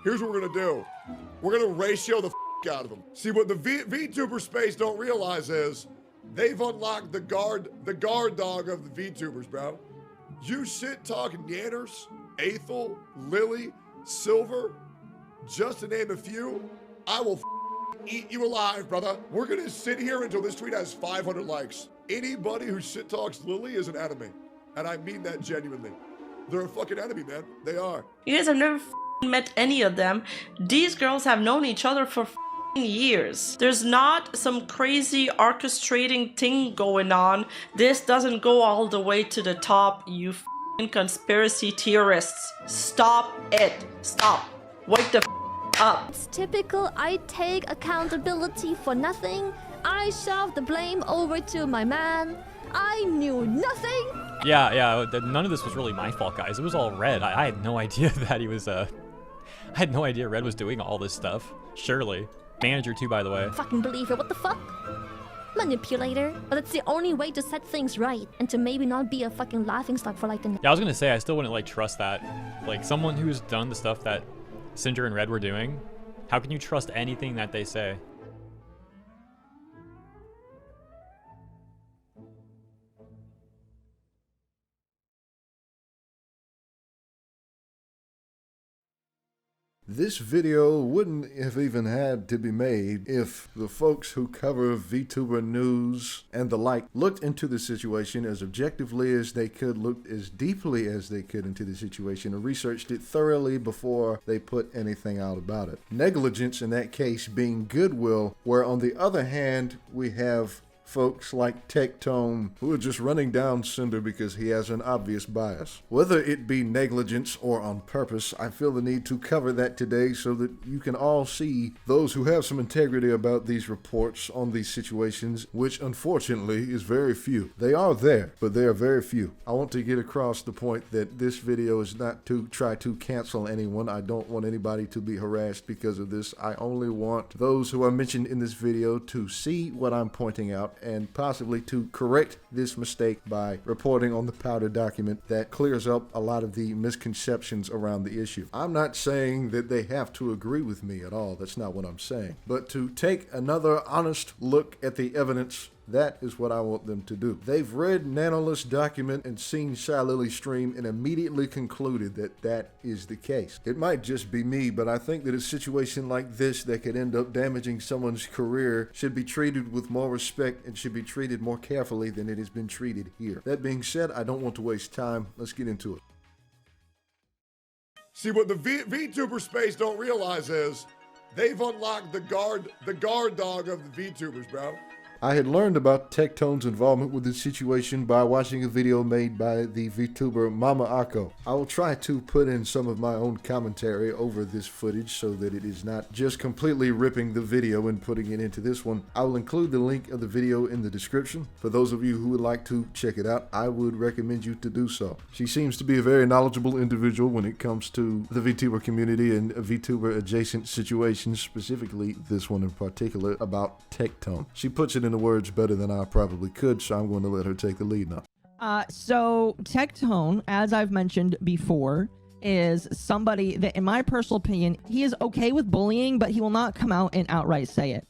Here's what we're gonna do. We're gonna ratio the out of them. See, what the VTuber space don't realize is they've unlocked the guard dog of the VTubers, bro. You shit talking Yanners, Aethel, Lily, Silver, just to name a few, I will eat you alive, brother. We're gonna sit here until this tweet has 500 likes. Anybody who shit talks Lily is an enemy. And I mean that genuinely. They're a fucking enemy, man. They are. You guys have never met any of them. These girls have known each other for years. There's not some crazy orchestrating thing going on. This doesn't go all the way to the top, you conspiracy theorists. Stop it. Stop. Wake the up. It's typical. I take accountability for nothing. I shove the blame over to my man. I knew nothing. Yeah, none of this was really my fault, guys. It was all Red. I had no idea that he was, I had no idea Red was doing all this stuff. Shylily. Manager too, by the way. Fucking believer, what the fuck? Manipulator. But it's the only way to set things right and to maybe not be a fucking laughingstock for like the... Yeah, I was gonna say, I still wouldn't, like, trust that. Like, someone who's done the stuff that Sinder and Red were doing, how can you trust anything that they say? This video wouldn't have even had to be made if the folks who cover VTuber news and the like looked into the situation as objectively as they could, looked as deeply as they could into the situation, and researched it thoroughly before they put anything out about it. Negligence in that case being goodwill, where on the other hand we have folks like Tectone who are just running down Sinder because he has an obvious bias. Whether it be negligence or on purpose, I feel the need to cover that today so that you can all see those who have some integrity about these reports on these situations, which unfortunately is very few. They are there, but they are very few. I want to get across the point that this video is not to try to cancel anyone. I don't want anybody to be harassed because of this. I only want those who are mentioned in this video to see what I'm pointing out and possibly to correct this mistake by reporting on the powder document that clears up a lot of the misconceptions around the issue. I'm not saying that they have to agree with me at all. That's not what I'm saying. But to take another honest look at the evidence, that is what I want them to do. They've read Nanolith's document and seen Shylily stream and immediately concluded that that is the case. It might just be me, but I think that a situation like this that could end up damaging someone's career should be treated with more respect and should be treated more carefully than it has been treated here. That being said, I don't want to waste time. Let's get into it. See, what the VTuber space don't realize is they've unlocked the guard dog of the VTubers, bro. I had learned about Tectone's involvement with this situation by watching a video made by the VTuber Mama Ako. I will try to put in some of my own commentary over this footage so that it is not just completely ripping the video and putting it into this one. I will include the link of the video in the description. For those of you who would like to check it out, I would recommend you to do so. She seems to be a very knowledgeable individual when it comes to the VTuber community and VTuber adjacent situations, specifically this one in particular about Tectone. She puts it in the words better than I probably could, so I'm going to let her take the lead now. So Tectone, as I've mentioned before, is somebody that, in my personal opinion, he is okay with bullying, but he will not come out and outright say it.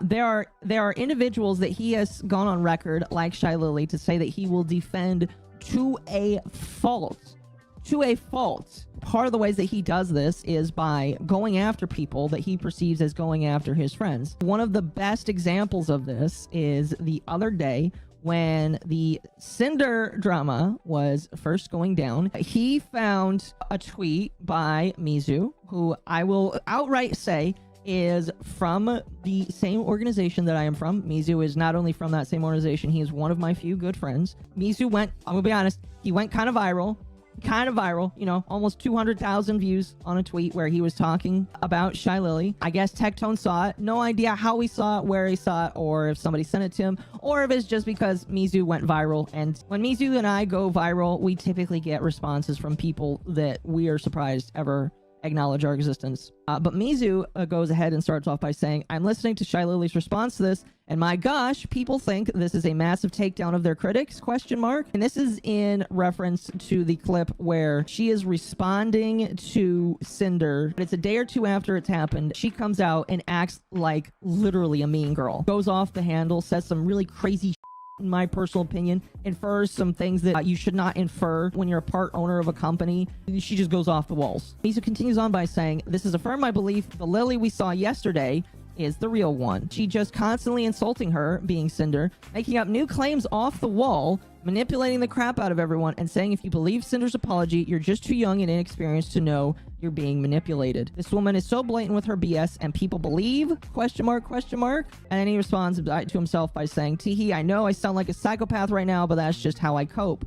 There are individuals that he has gone on record, like Shylily, to say that he will defend to a fault. To a fault. Part of the ways that he does this is by going after people that he perceives as going after his friends. One of the best examples of this is the other day when the Sinder drama was first going down. He found a tweet by Mizu, who I will outright say is from the same organization that I am from. Mizu is not only from that same organization, he is one of my few good friends. Mizu went, I'm gonna be honest, he went kind of viral, you know, almost 200,000 views on a tweet where he was talking about Shylily. I guess Tectone saw it. No idea how he saw it, where he saw it, or if somebody sent it to him, or if it's just because Mizu went viral. And when Mizu and I go viral, we typically get responses from people that we are surprised ever acknowledge our existence. But Mizu goes ahead and starts off by saying, I'm listening to Shylily's response to this, and my gosh, people think this is a massive takedown of their critics, ? And this is in reference to the clip where she is responding to Sinder. It's a day or two after it's happened. She comes out and acts like literally a mean girl. Goes off the handle, says some really crazy in my personal opinion, infers some things that you should not infer when you're a part owner of a company. She just goes off the walls. Mizu continues on by saying, this has affirmed my belief the Lily we saw yesterday is the real one. She just constantly insulting her, being Sinder, making up new claims off the wall, manipulating the crap out of everyone, and saying if you believe Cinder's apology, you're just too young and inexperienced to know you're being manipulated. This woman is so blatant with her BS, and people believe, ? And then he responds to himself by saying, teehee, I know I sound like a psychopath right now, but that's just how I cope.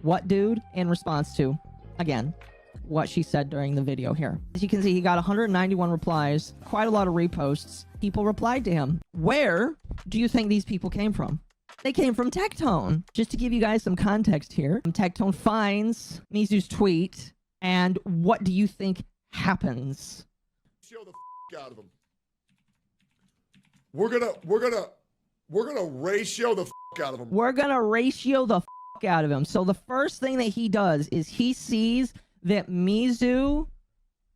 What, dude? In response to, again, what she said during the video here. As you can see, he got 191 replies, quite a lot of reposts. People replied to him. Where do you think these people came from? They came from Tectone. Just to give you guys some context here, Tectone finds Mizu's tweet, and what do you think happens? Show the out of them. We're gonna ratio the out of them. We're gonna ratio the out of him. So the first thing that he does is he sees that Mizu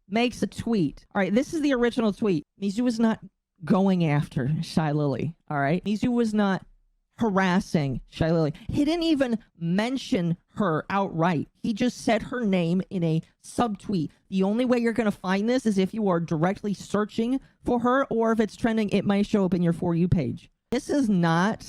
makes a tweet. All right, this is the original tweet. Mizu was not going after Shylily. All right, Mizu was not harassing Shylily. He didn't even mention her outright. He just said her name in a subtweet. The only way you're going to find this is if you are directly searching for her, or if it's trending, it might show up in your For You page. This is not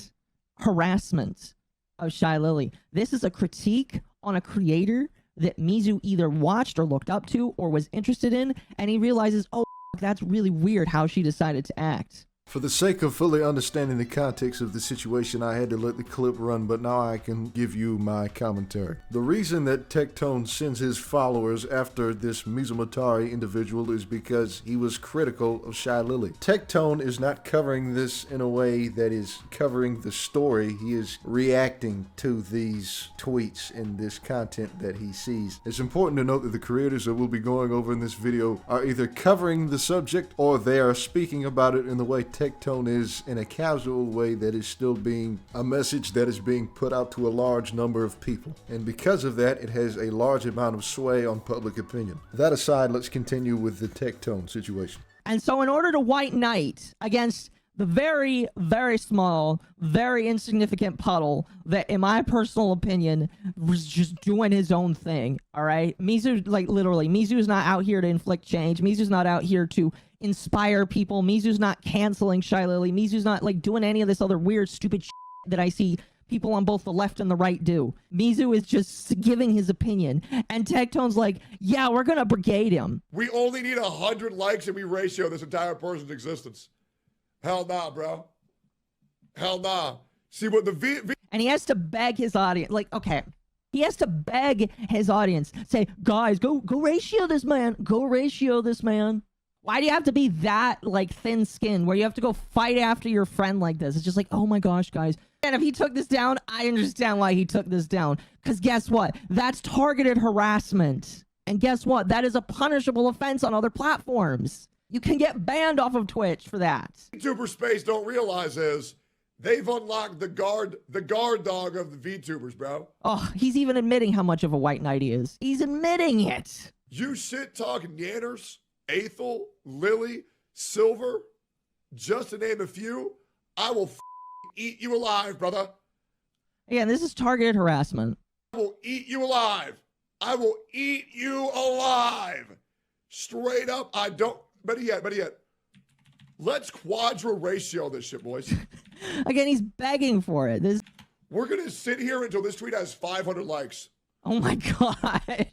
harassment of Shylily. This is a critique on a creator that Mizu either watched or looked up to or was interested in, and he realizes, oh, that's really weird how she decided to act. For the sake of fully understanding the context of the situation, I had to let the clip run, but now I can give you my commentary. The reason that Tectone sends his followers after this Mizumatari individual is because he was critical of Shylily. Tectone is not covering this in a way that is covering the story. He is reacting to these tweets and this content that he sees. It's important to note that the creators that we'll be going over in this video are either covering the subject or they are speaking about it in the way Tectone is, in a casual way that is still being a message that is being put out to a large number of people. And because of that, it has a large amount of sway on public opinion. That aside, let's continue with the Tectone situation. And so in order to white knight against the very, very small, very insignificant puddle that, in my personal opinion, was just doing his own thing, all right? Mizu, like, literally, Mizu's not out here to inflict change. Mizu's not out here to inspire people. Mizu's not canceling Shylily. Mizu's not, like, doing any of this other weird, stupid shit that I see people on both the left and the right do. Mizu is just giving his opinion. And Tectone's like, yeah, we're gonna brigade him. We only need 100 likes and we ratio this entire person's existence. Hell nah, bro. Hell nah. See what the and he has to beg his audience. Like, okay, he has to beg his audience. Say, guys, go ratio this man. Go ratio this man. Why do you have to be that, like, thin-skinned where you have to go fight after your friend like this? It's just like, oh my gosh, guys. And if he took this down, I understand why he took this down. Because guess what? That's targeted harassment. And guess what? That is a punishable offense on other platforms. You can get banned off of Twitch for that. VTuber space don't realize is they've unlocked the guard dog of the VTubers, bro. Oh, he's even admitting how much of a white knight he is. He's admitting it. You shit talking Yanners, Aethel, Lily, Silver, just to name a few, I will eat you alive, brother. Again, this is targeted harassment. I will eat you alive. I will eat you alive. Straight up, I don't. Better yet. Let's quadra ratio this shit, boys. Again, he's begging for it. We're going to sit here until this tweet has 500 likes. Oh my gosh.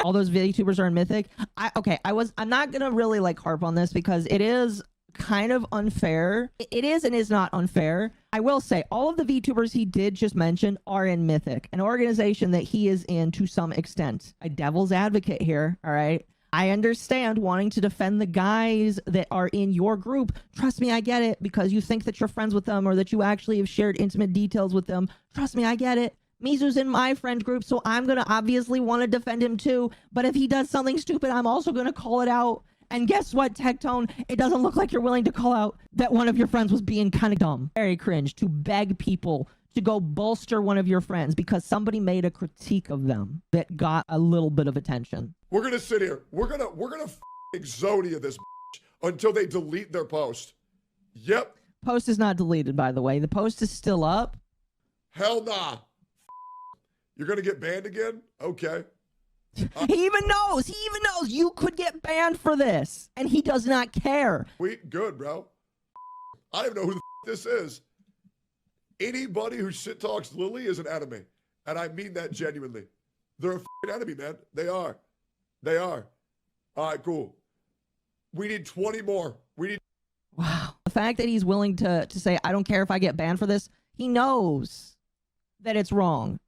All those VTubers are in Mythic. I'm not going to really, like, harp on this because it is kind of unfair. It is and is not unfair. I will say all of the VTubers he did just mention are in Mythic, an organization that he is in to some extent. A devil's advocate here, all right? I understand wanting to defend the guys that are in your group. Trust me, I get it, because you think that you're friends with them or that you actually have shared intimate details with them. Trust me, I get it. Misu's in my friend group, so I'm gonna obviously want to defend him too. But if he does something stupid, I'm also gonna call it out. And guess what, Tectone? It doesn't look like you're willing to call out that one of your friends was being kind of dumb. Very cringe to beg people to go bolster one of your friends because somebody made a critique of them that got a little bit of attention. We're gonna sit here. We're gonna Exodia this until they delete their post. Yep. Post is not deleted, by the way. The post is still up. Hell nah. You're gonna get banned again? Okay. He even knows you could get banned for this, and he does not care. Good, bro. I don't even know who the this is. Anybody who shit talks Lily is an enemy, and I mean that genuinely. They're a enemy, man. They are. All right, cool. We need 20 more. Wow. The fact that he's willing to say, I don't care if I get banned for this, he knows that it's wrong.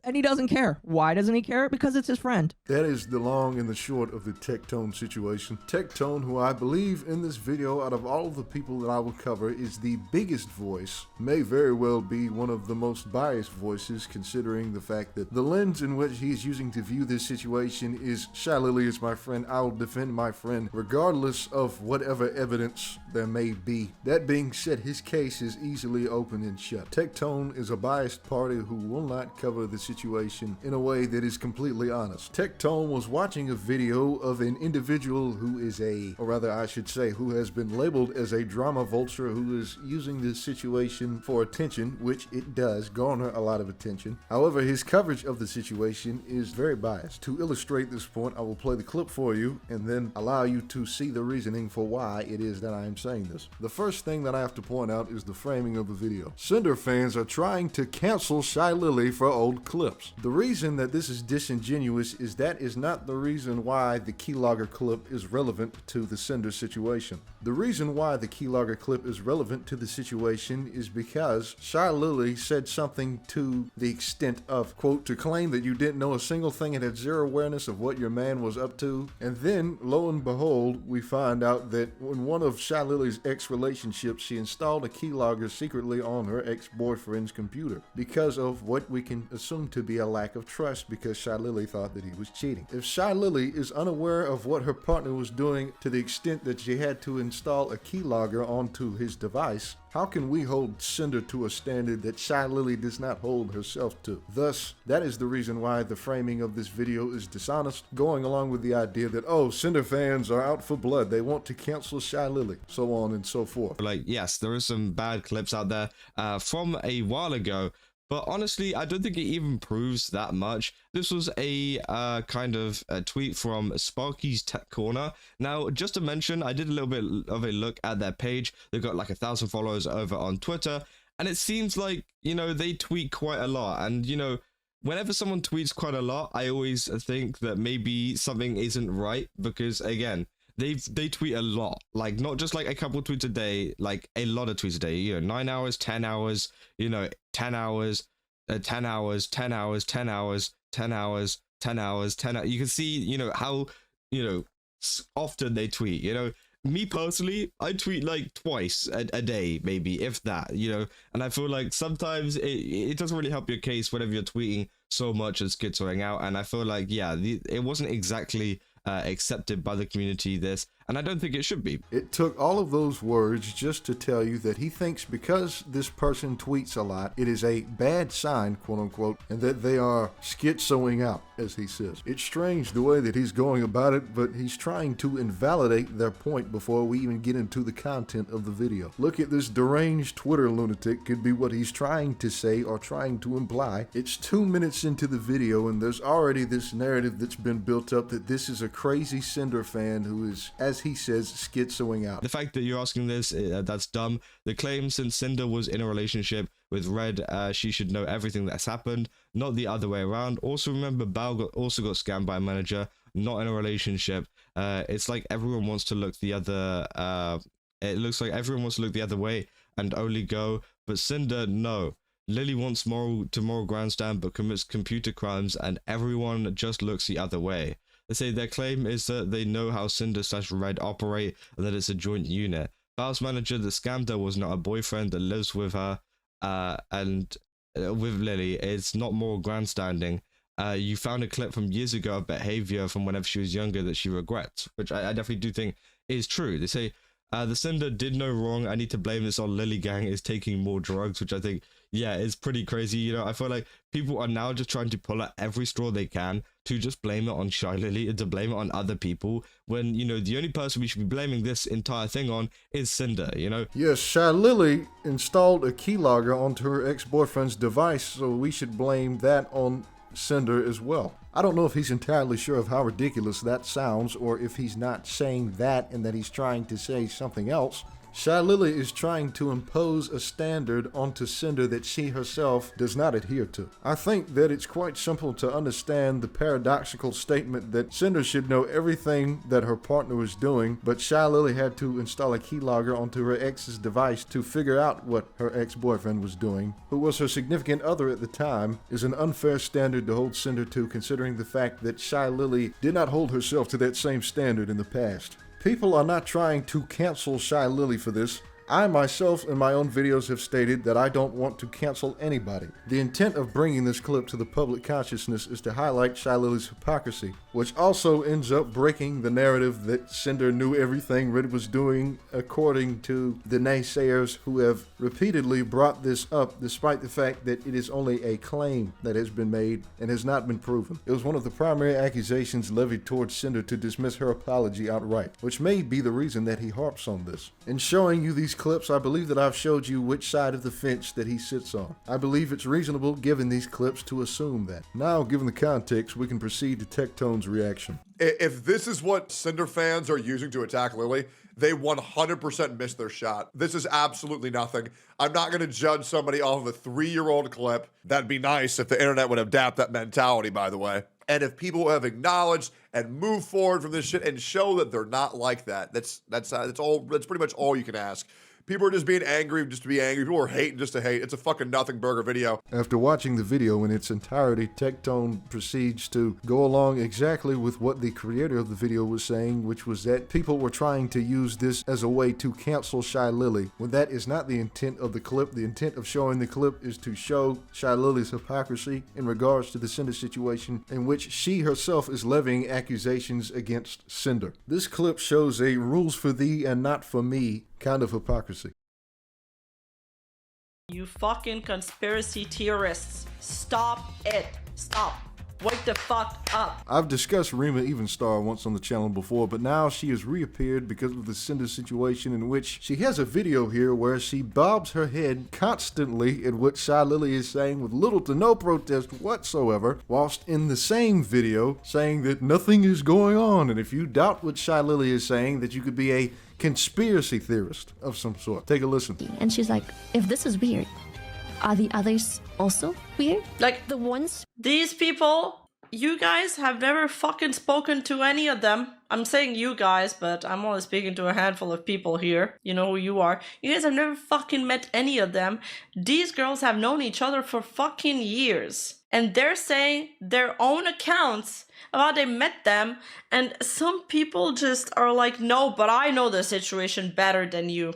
And he doesn't care. Why doesn't he care? Because it's his friend. That is the long and the short of the Tectone situation. Tectone, who I believe in this video, out of all of the people that I will cover, is the biggest voice, may very well be one of the most biased voices, considering the fact that the lens in which he is using to view this situation is Shylily is my friend, I will defend my friend, regardless of whatever evidence there may be. That being said, his case is easily open and shut. Tectone is a biased party who will not cover the situation in a way that is completely honest. Tectone was watching a video of an individual who is who has been labeled as a drama vulture, who is using this situation for attention, which it does garner a lot of attention. However, his coverage of the situation is very biased. To illustrate this point, I will play the clip for you and then allow you to see the reasoning for why it is that I am saying this. The first thing that I have to point out is the framing of the video. Sinder fans are trying to cancel Shylily for old clips. The reason that this is disingenuous is that is not the reason why the keylogger clip is relevant to the Sinder situation. The reason why the keylogger clip is relevant to the situation is because Shylily said something to the extent of, quote, to claim that you didn't know a single thing and had zero awareness of what your man was up to. And then, lo and behold, we find out that in one of Shylily's ex-relationships, she installed a keylogger secretly on her ex-boyfriend's computer because of what we can assume to be a lack of trust, because Shylily thought that he was cheating. If Shylily is unaware of what her partner was doing to the extent that she had to install a keylogger onto his device, how can we hold Sinder to a standard that Shylily does not hold herself to? Thus, that is the reason why the framing of this video is dishonest, going along with the idea that, oh, Sinder fans are out for blood, they want to cancel Shylily, so on and so forth. Like, yes, there are some bad clips out there from a while ago, but honestly, I don't think it even proves that much. This was a kind of a tweet from Sparky's Tech Corner. Now, just to mention, I did a little bit of a look at their page. They've got like 1,000 followers over on Twitter, and it seems like, you know, they tweet quite a lot. And, you know, whenever someone tweets quite a lot, I always think that maybe something isn't right, because again, they tweet a lot, like not just like a couple tweets a day, like a lot of tweets a day, you know, 9 hours, 10 hours, you know, 10 hours, 10 hours, 10 hours, 10 hours, 10 hours, 10 hours, 10 hours. You can see, you know, how, you know, often they tweet. You know, me personally, I tweet like twice a day, maybe, if that, you know, and I feel like sometimes it doesn't really help your case whenever you're tweeting so much and schizoing out. And I feel like, yeah, it wasn't exactly accepted by the community, this, and I don't think it should be. It took all of those words just to tell you that he thinks because this person tweets a lot, it is a bad sign, quote unquote, and that they are schizoing out, as he says. It's strange the way that he's going about it, but he's trying to invalidate their point before we even get into the content of the video. Look at this deranged Twitter lunatic, could be what he's trying to say or trying to imply. It's 2 minutes into the video, and there's already this narrative that's been built up that this is a crazy Sinder fan who is, as he says, schizoing out. The fact that you're asking this, that's dumb. The claim since Sinder was in a relationship with Red, she should know everything that's happened, not the other way around. Also remember, Bao also got scammed by a manager, not in a relationship. It's like everyone wants to look the other, it looks like everyone wants to look the other way and only go, but Sinder, no. Lily wants moral grandstand but commits computer crimes, and everyone just looks the other way. They say their claim is that they know how Sinder/Red operate and that it's a joint unit. Bao's manager that scammed her was not a boyfriend that lives with her, and with Lily is not more grandstanding. You found a clip from years ago of behavior from whenever she was younger that she regrets, which I definitely do think is true. They say, the Sinder did no wrong. I need to blame this on Lily Gang is taking more drugs, which I think, yeah, is pretty crazy. You know, I feel like people are now just trying to pull at every straw they can to just blame it on Shylily and to blame it on other people when, you know, the only person we should be blaming this entire thing on is Sinder, you know? Yes, Shylily installed a keylogger onto her ex-boyfriend's device, so we should blame that on Sinder as well. I don't know if he's entirely sure of how ridiculous that sounds, or if he's not saying that and that he's trying to say something else. Shylily is trying to impose a standard onto Sinder that she herself does not adhere to. I think that it's quite simple to understand the paradoxical statement that Sinder should know everything that her partner was doing, but Shylily had to install a keylogger onto her ex's device to figure out what her ex-boyfriend was doing, who was her significant other at the time, is an unfair standard to hold Sinder to, considering the fact that Shylily did not hold herself to that same standard in the past. People are not trying to cancel Shylily for this. I myself in my own videos have stated that I don't want to cancel anybody. The intent of bringing this clip to the public consciousness is to highlight Shylily's hypocrisy, which also ends up breaking the narrative that Sinder knew everything Red was doing, according to the naysayers who have repeatedly brought this up, despite the fact that it is only a claim that has been made and has not been proven. It was one of the primary accusations levied towards Sinder to dismiss her apology outright, which may be the reason that he harps on this. In showing you these clips, I believe that I've showed you which side of the fence that he sits on. I believe it's reasonable, given these clips, to assume that. Now, given the context, we can proceed to Tectone's reaction. If this is what Sinder fans are using to attack Lily, they 100% missed their shot. This is absolutely nothing. I'm not going to judge somebody off of a 3-year-old clip. That'd be nice if the internet would adapt that mentality, by the way. And if people have acknowledged and moved forward from this shit and show that they're not like that, that's pretty much all you can ask. People are just being angry just to be angry. People are hating just to hate. It's a fucking nothing burger video. After watching the video in its entirety, Tectone proceeds to go along exactly with what the creator of the video was saying, which was that people were trying to use this as a way to cancel Shylily, when that is not the intent of the clip. The intent of showing the clip is to show Shylily's hypocrisy in regards to the Sinder situation, in which she herself is levying accusations against Sinder. This clip shows a rules for thee and not for me kind of hypocrisy. You fucking conspiracy theorists. Stop it. Stop. Wake the fuck up. I've discussed Rima Evenstar once on the channel before, but now she has reappeared because of the Sinder situation, in which she has a video here where she bobs her head constantly at what Shylily is saying with little to no protest whatsoever, whilst in the same video saying that nothing is going on, and if you doubt what Shylily is saying, that you could be a conspiracy theorist of some sort. Take a listen. And she's like, if this is weird, are the others also weird? Like, The ones... these people, you guys have never fucking spoken to any of them. I'm saying you guys, but I'm only speaking to a handful of people here. You know who you are. You guys have never fucking met any of them. These girls have known each other for fucking years. And they're saying their own accounts about they met them, and some people just are like, no, but I know the situation better than you.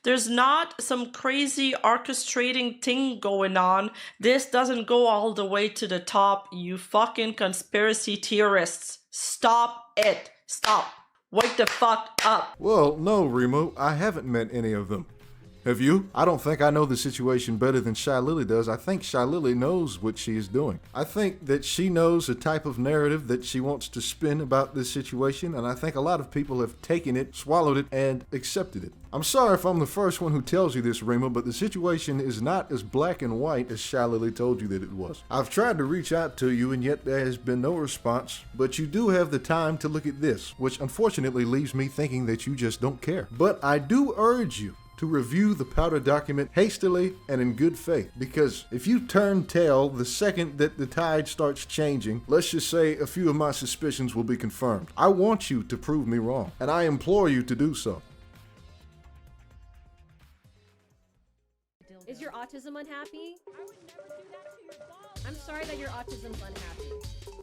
There's not some crazy orchestrating thing going on. This doesn't go all the way to the top, you fucking conspiracy theorists. Stop it. Stop. Wake the fuck up. Well, no, Remo, I haven't met any of them. Have you? I don't think I know the situation better than Shylily does. I think Shylily knows what she is doing. I think that she knows the type of narrative that she wants to spin about this situation, and I think a lot of people have taken it, swallowed it, and accepted it. I'm sorry if I'm the first one who tells you this, Rima, but the situation is not as black and white as Shylily told you that it was. I've tried to reach out to you, and yet there has been no response, but you do have the time to look at this, which unfortunately leaves me thinking that you just don't care. But I do urge you to review the powder document hastily and in good faith, because if you turn tail the second that the tide starts changing, let's just say a few of my suspicions will be confirmed. I want you to prove me wrong, and I implore you to do so. Is your autism unhappy? I would never do that to your dog. I'm sorry that your autism's unhappy.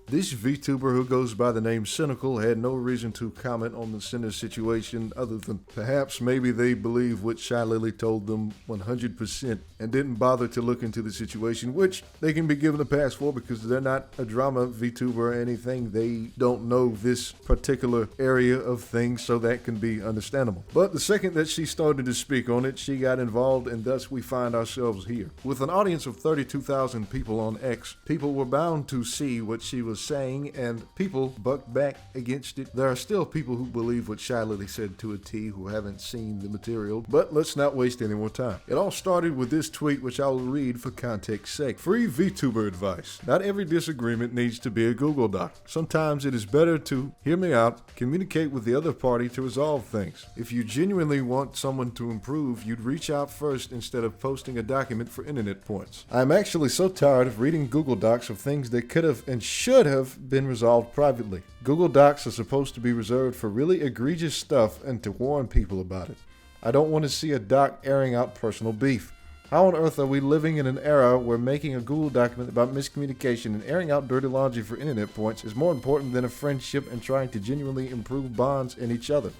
This VTuber who goes by the name Cynical had no reason to comment on the Sinder situation other than perhaps maybe they believe what Shylily told them 100% and didn't bother to look into the situation, which they can be given a pass for because they're not a drama VTuber or anything. They don't know this particular area of things, so that can be understandable. But the second that she started to speak on it, she got involved, and thus we find ourselves here. With an audience of 32,000 people on X, people were bound to see what she was saying, and people bucked back against it. There are still people who believe what Shylily said to a T who haven't seen the material, but let's not waste any more time. It all started with this tweet, which I will read for context's sake. Free VTuber advice. Not every disagreement needs to be a Google Doc. Sometimes it is better to hear me out, communicate with the other party to resolve things. If you genuinely want someone to improve, you'd reach out first instead of posting a document for internet points. I'm actually so tired of reading Google Docs of things that could have and should have been resolved privately. Google Docs are supposed to be reserved for really egregious stuff and to warn people about it. I don't want to see a doc airing out personal beef. How on earth are we living in an era where making a Google document about miscommunication and airing out dirty laundry for internet points is more important than a friendship and trying to genuinely improve bonds in each other?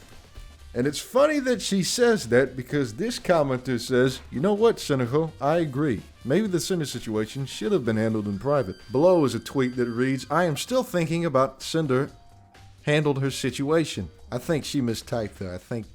And it's funny that she says that because this commenter says, you know what, Cynical, I agree. Maybe the Cinder situation should have been handled in private. Below is a tweet that reads, I am still thinking about Cinder handled her situation. I think she mistyped there. I think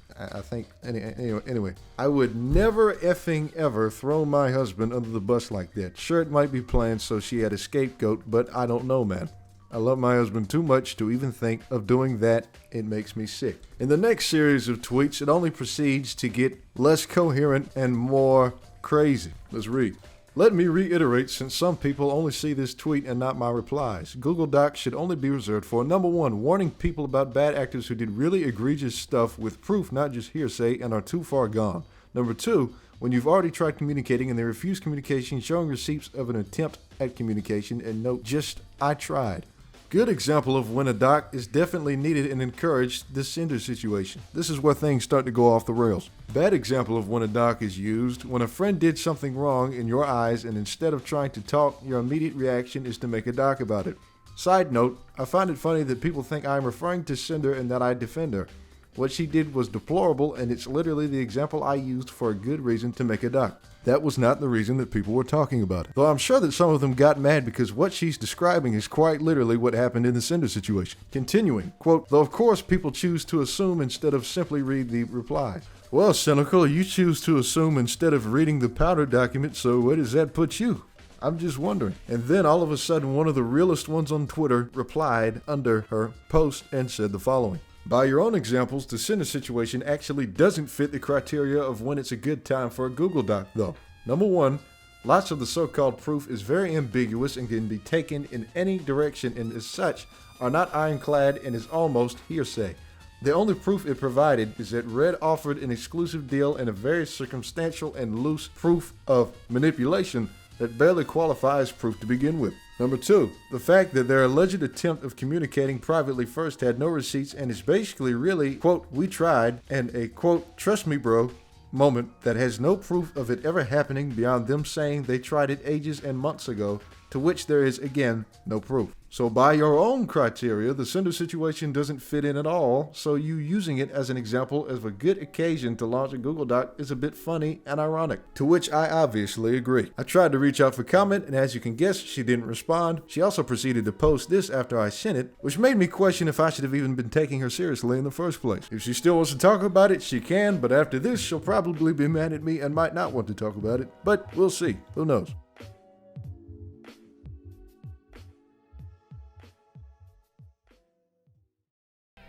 anyway, I would never effing ever throw my husband under the bus like that. Sure, it might be planned so she had a scapegoat, but I don't know, man. I love my husband too much to even think of doing that. It makes me sick. In the next series of tweets, it only proceeds to get less coherent and more crazy. Let's read. Let me reiterate, since some people only see this tweet and not my replies. Google Docs should only be reserved for, number one, warning people about bad actors who did really egregious stuff with proof, not just hearsay, and are too far gone. Number two, when you've already tried communicating and they refuse communication, showing receipts of an attempt at communication, and note just, I tried. Good example of when a doc is definitely needed and encouraged, the Cinder situation. This is where things start to go off the rails. Bad example of when a doc is used, when a friend did something wrong in your eyes and instead of trying to talk, your immediate reaction is to make a doc about it. Side note, I find it funny that people think I am referring to Cinder and that I defend her. What she did was deplorable, and it's literally the example I used for a good reason to make a doc. That was not the reason that people were talking about it. Though I'm sure that some of them got mad because what she's describing is quite literally what happened in the Cinder situation. Continuing, quote, though of course people choose to assume instead of simply read the replies. Well, Cynical, you choose to assume instead of reading the powder document, so where does that put you? I'm just wondering. And then all of a sudden one of the realest ones on Twitter replied under her post and said the following. By your own examples, the Cinder situation actually doesn't fit the criteria of when it's a good time for a Google Doc, though. Number one, lots of the so-called proof is very ambiguous and can be taken in any direction, and as such, are not ironclad and is almost hearsay. The only proof it provided is that Red offered an exclusive deal and a very circumstantial and loose proof of manipulation that barely qualifies proof to begin with. Number two, the fact that their alleged attempt of communicating privately first had no receipts and is basically really, quote, we tried, and a, quote, trust me bro, moment that has no proof of it ever happening beyond them saying they tried it ages and months ago, to which there is, again, no proof. So by your own criteria, the Cinder situation doesn't fit in at all, so you using it as an example of a good occasion to launch a Google Doc is a bit funny and ironic, to which I obviously agree. I tried to reach out for comment, and as you can guess, she didn't respond. She also proceeded to post this after I sent it, which made me question if I should have even been taking her seriously in the first place. If she still wants to talk about it, she can, but after this, she'll probably be mad at me and might not want to talk about it, but we'll see. Who knows?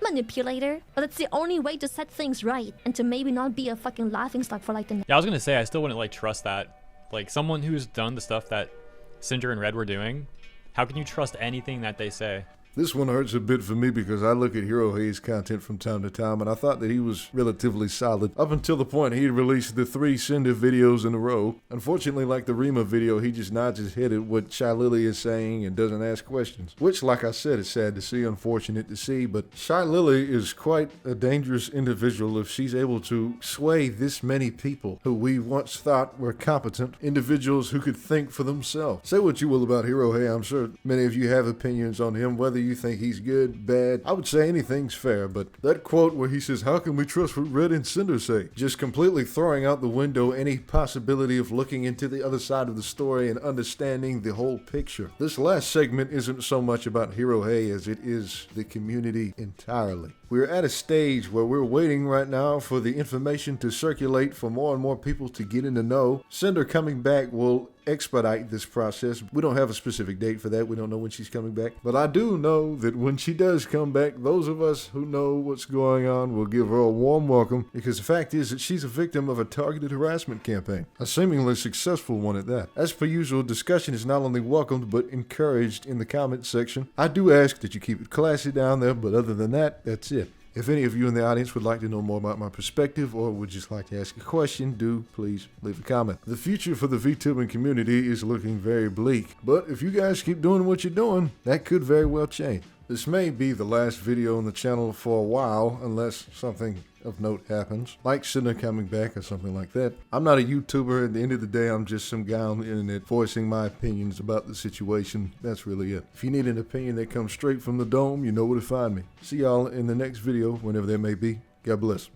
Manipulator, but it's the only way to set things right and to maybe not be a fucking laughingstock for like the Yeah, I was gonna say I still wouldn't like trust that. Like someone who's done the stuff that Cinder and Red were doing, how can you trust anything that they say? This one hurts a bit for me because I look at HeroHei's content from time to time, and I thought that he was relatively solid up until the point he released the 3 Sinder videos in a row. Unfortunately, like the Rima video, he just nods his head at what Shylily is saying and doesn't ask questions, which, like I said, is sad to see, unfortunate to see, but Shylily is quite a dangerous individual if she's able to sway this many people who we once thought were competent individuals who could think for themselves. Say what you will about HeroHei, I'm sure many of you have opinions on him, whether you think he's good, bad. I would say anything's fair, but that quote where he says, "How can we trust what Red and Sinder say?" just completely throwing out the window any possibility of looking into the other side of the story and understanding the whole picture. This last segment isn't so much about HeroHei as it is the community entirely. We're at a stage where we're waiting right now for the information to circulate for more and more people to get in the know. Sinder coming back will expedite this process. We don't have a specific date for that. We don't know when she's coming back. But I do know that when she does come back, those of us who know what's going on will give her a warm welcome, because the fact is that she's a victim of a targeted harassment campaign. A seemingly successful one at that. As per usual, discussion is not only welcomed but encouraged in the comments section. I do ask that you keep it classy down there, but other than that, that's it. If any of you in the audience would like to know more about my perspective or would just like to ask a question, do please leave a comment. The future for the VTubing community is looking very bleak, but if you guys keep doing what you're doing, that could very well change. This may be the last video on the channel for a while, unless something of note happens, like Sinder coming back or something like that. I'm not a YouTuber. At the end of the day, I'm just some guy on the internet voicing my opinions about the situation. That's really it. If you need an opinion that comes straight from the dome, you know where to find me. See y'all in the next video, whenever that may be. God bless.